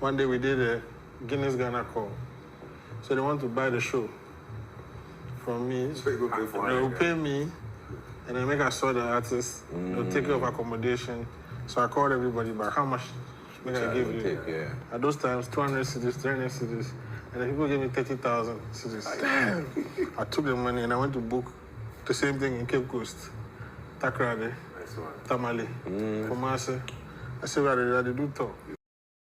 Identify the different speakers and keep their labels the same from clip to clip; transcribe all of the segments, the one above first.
Speaker 1: One day we did a Guinness Ghana call. So they want to buy the show from me.
Speaker 2: So you go pay for
Speaker 1: They will pay me, and then make I saw the artist. They'll take care of accommodation. So I called everybody back. How much make I give you? At those times, 200 cedis, 300 cedis. And then people gave me 30,000 cedis. I took the money and I went to book the same thing in Cape Coast. Takrade, Tamale, Kumasi. I said, I did do talk.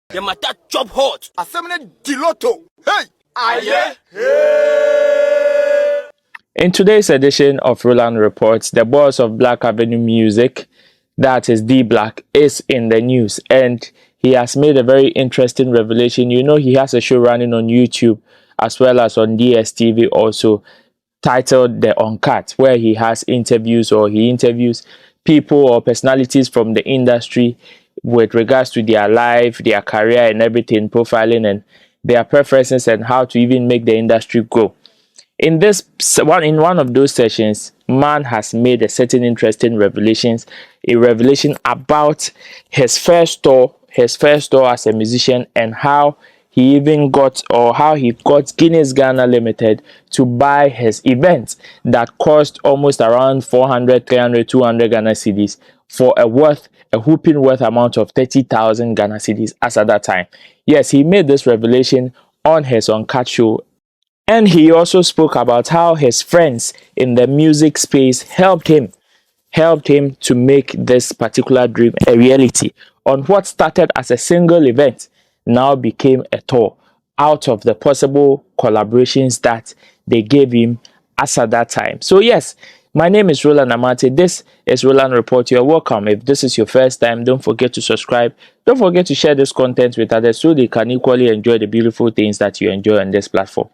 Speaker 3: The matter job hot. Assembly Diloto. Hey! Aye!
Speaker 4: In today's edition of Roland Reports, the boss of Black Avenue Music, that is D Black, is in the news, and he has made a very interesting revelation. You know, he has a show running on YouTube as well as on DSTV also, titled The Uncut, where he has interviews, or he interviews people or personalities from the industry with regards to their life, their career and everything, profiling and their preferences and how to even make the industry grow. In one of those sessions, man has made a certain interesting revelations, a revelation about his first tour as a musician, and how he got Guinness Ghana Limited to buy his event that cost almost around 400, 300, 200 Ghana cedis for a whooping worth amount of 30,000 Ghana cedis as at that time. Yes, he made this revelation on his Uncut show. And he also spoke about how his friends in the music space helped him to make this particular dream a reality. On what started as a single event now became a tour out of the possible collaborations that they gave him as at that time. So yes, my name is Roland AMARTEY. This is Roland Report. You're welcome. If this is your first time, don't forget to subscribe. Don't forget to share this content with others so they can equally enjoy the beautiful things that you enjoy on this platform.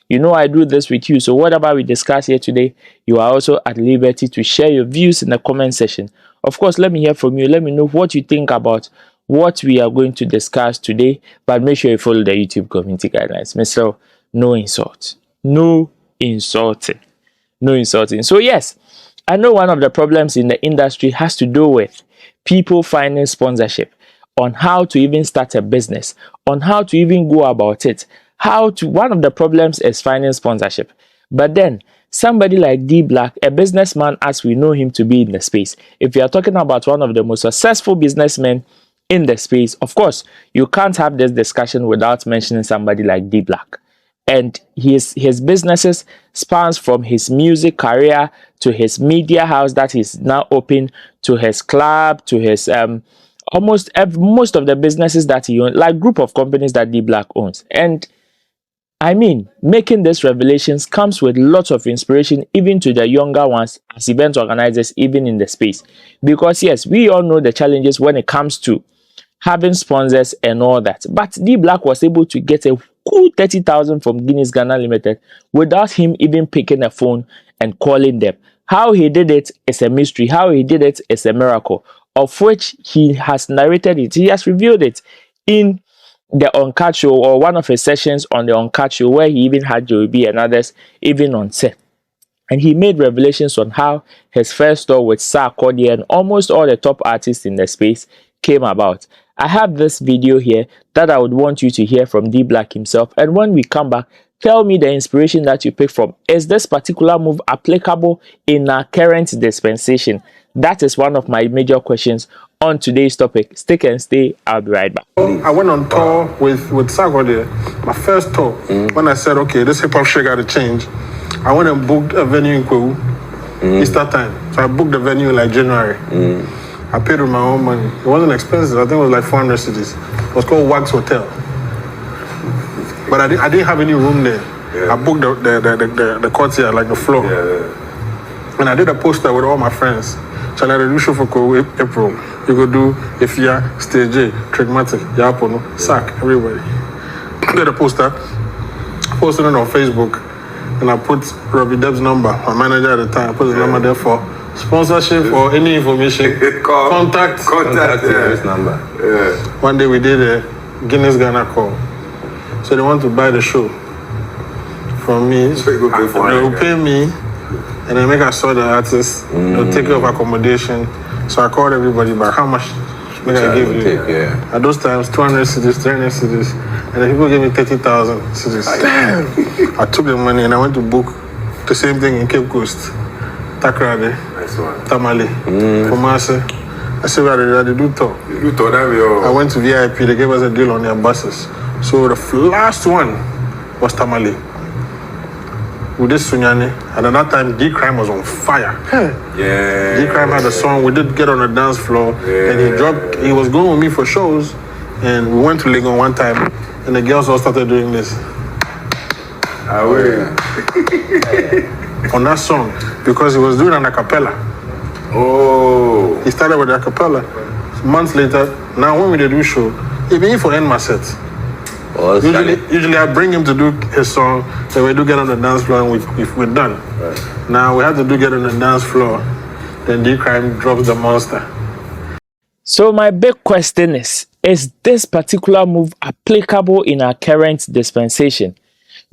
Speaker 4: You know I do this with you, so whatever we discuss here today, you are also at liberty to share your views in the comment section. Of course, let me hear from you. Let me know what you think about what we are going to discuss today, but make sure you follow the YouTube community guidelines. Mr. No insult. No insulting. No insulting. So yes, I know one of the problems in the industry has to do with people finding sponsorship, on how to even start a business, on how to even go about it. One of the problems is finding sponsorship. But then somebody like D Black, a businessman as we know him to be in the space, if you are talking about one of the most successful businessmen in the space, of course, you can't have this discussion without mentioning somebody like D Black. And his businesses spans from his music career to his media house that is now open, to his club, to his most of the businesses that he owns, like group of companies that D Black owns. And I mean, making these revelations comes with lots of inspiration, even to the younger ones as event organizers, even in the space. Because yes, we all know the challenges when it comes to having sponsors and all that. But D Black was able to get a cool 30,000 from Guinness Ghana Limited without him even picking a phone and calling them. How he did it is a mystery. How he did it is a miracle, of which he has narrated it. He has revealed it in the Uncut show, or one of his sessions on the Uncut show, where he even had Joey B and others even on set. And he made revelations on how his first tour with Sarkodie and almost all the top artists in the space came about. I have this video here that I would want you to hear from D Black himself, and when we come back, tell me the inspiration that you pick from. Is this particular move applicable in our current dispensation? That is one of my major questions on today's topic. Stick and stay, I'll be right back.
Speaker 1: I went on tour with Sarkodie, my first tour. When I said, okay, this hip hop shit got to change, I went and booked a venue in Kwewu, Easter time. So I booked the venue in like January. I paid with my own money. It wasn't expensive. I think it was like 400 cedis. It was called Wax Hotel. But I didn't have any room there. Yeah. I booked the courtyard, like the floor. Yeah. And I did a poster with all my friends. So I do show for April. You could do Ifya, Stage A, Trigmatic, Yapono, Sack, everybody. I did a poster, posted it on Facebook, and I put Robbie Deb's number, my manager at the time. I put his number there for sponsorship or any information. Contact this number. Yeah. One day we did a Guinness Ghana call. So they want to buy the show from me. So you go pay for they will pay me, and then make I saw the artist. They'll take care of accommodation. So I called everybody back. How much Which I give you. At those times, 200 cities, 300 cities, and the people gave me 30,000 cities. Damn. I took the money and I went to book the same thing in Cape Coast, Takrade, Tamale, Kumasi. I said, well, they do talk. I went to VIP, they gave us a deal on their buses. So the last one was Tamale. With this Sunyani, and at that time, D-Crime was on fire. D-Crime had a song, we did get on the dance floor, and he was going with me for shows, and we went to Legon one time, and the girls all started doing this. On that song, because he was doing an a cappella. He started with a cappella. Months later, now when we did do show, even for end my set. Usually I bring him to do his song, so we do get on the dance floor and we're done. Right. Now we have to do get on the dance floor, then D-Crime drops the monster.
Speaker 4: So my big question is this particular move applicable in our current dispensation?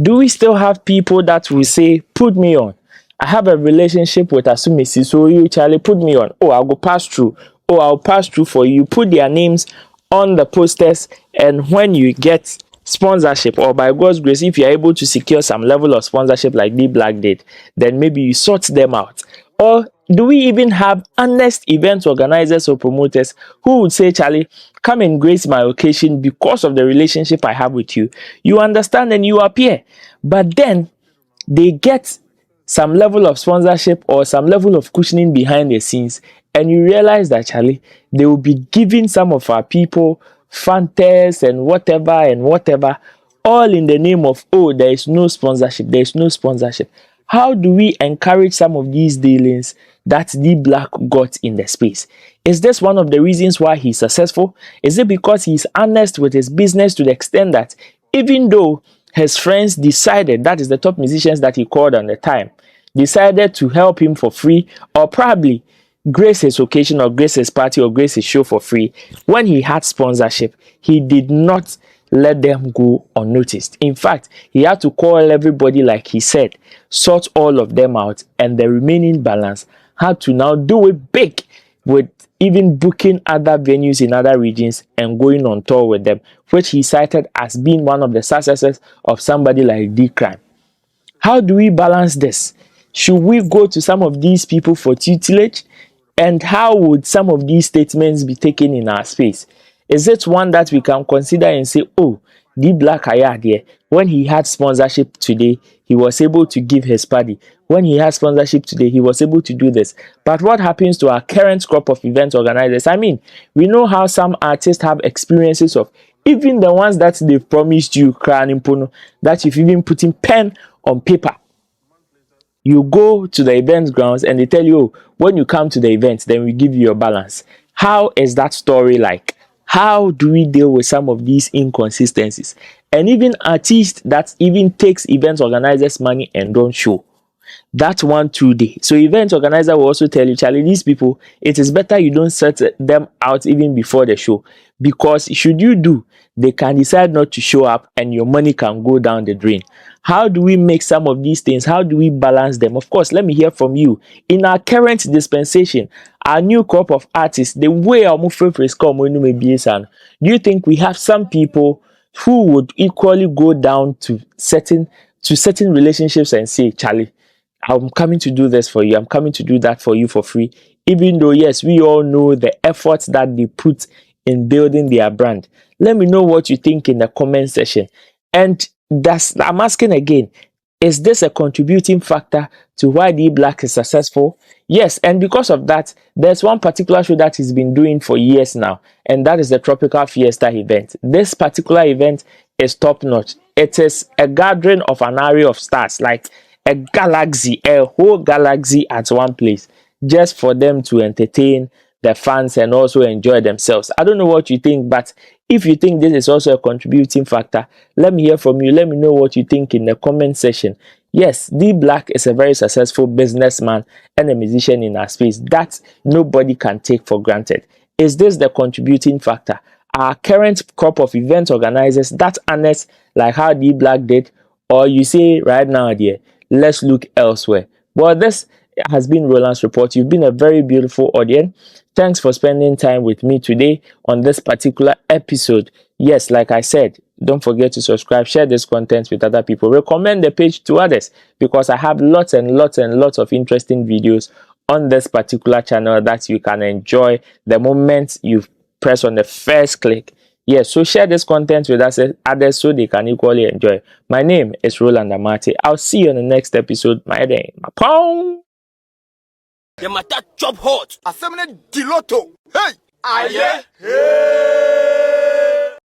Speaker 4: Do we still have people that will say, put me on? I have a relationship with Asumisi, so you, Charlie, put me on. Oh, I'll go pass through. Oh, I'll pass through for you. Put their names on the posters, and when you get sponsorship, or by God's grace, if you're able to secure some level of sponsorship like D Black did, then maybe you sort them out. Or do we even have honest event organizers or promoters who would say, Charlie, come and grace my occasion because of the relationship I have with you? You understand and you appear. But then they get some level of sponsorship or some level of cushioning behind the scenes, and you realize that, Charlie, they will be giving some of our people fantas and whatever, all in the name of, oh, there is no sponsorship. How do we encourage some of these dealings that D Black got in the space? Is this one of the reasons why he's successful? Is it because he's honest with his business to the extent that even though his friends decided, that is the top musicians that he called on the time, decided to help him for free, or probably grace his occasion or grace his party or grace his show for free, when he had sponsorship, he did not let them go unnoticed. In fact, he had to call everybody, like he said, sort all of them out, and the remaining balance had to now do it big with even booking other venues in other regions and going on tour with them, which he cited as being one of the successes of somebody like D-Crime. How do we balance this? Should we go to some of these people for tutelage? And how would some of these statements be taken in our space? Is it one that we can consider and say, oh, D Black Ayadie, when he had sponsorship today, he was able to give his party. When he had sponsorship today, he was able to do this. But what happens to our current crop of event organizers? I mean, we know how some artists have experiences of even the ones that they've promised you, that you've even put in pen on paper. You go to the event grounds and they tell you, oh, when you come to the event, then we give you your balance. How is that story like? How do we deal with some of these inconsistencies? And even artists that even takes event organizers' money and don't show. That 1-2 day. So event organizer will also tell you, Charlie, these people, it is better you don't set them out even before the show. Because should you do, they can decide not to show up and your money can go down the drain. How do we make some of these things? How do we balance them? Of course, let me hear from you. In our current dispensation, our new crop of artists, the way our movement come, do you think we have some people who would equally go down to certain relationships and say, Charlie, I'm coming to do this for you, I'm coming to do that for you for free, even though, yes, we all know the efforts that they put in building their brand? Let me know what you think in the comment section. And I'm asking again, is this a contributing factor to why D Black is successful? Yes, and because of that, there's one particular show that he's been doing for years now, and that is the Tropical Fiesta event. This particular event is top notch. It is a gathering of an array of stars, like a galaxy, a whole galaxy at one place, just for them to entertain the fans and also enjoy themselves. I don't know what you think, but if you think this is also a contributing factor, let me hear from you. Let me know what you think in the comment section. Yes, D Black is a very successful businessman and a musician in our space that nobody can take for granted. Is this the contributing factor? Our current crop of event organizers that honest like how D Black did, or you say right now, dear, let's look elsewhere? Well, this has been Roland's Report. You've been a very beautiful audience. Thanks for spending time with me today on this particular episode. Yes, like I said, don't forget to subscribe, share this content with other people, recommend the page to others, because I have lots and lots and lots of interesting videos on this particular channel that you can enjoy the moment you press on the first click. Yes, so share this content with others so they can equally enjoy. My name is Roland AMARTEY. I'll see you on the next episode. My day. Pong!
Speaker 3: The matter chop hot. Assembly Diloto. Hey! Aye! Hey!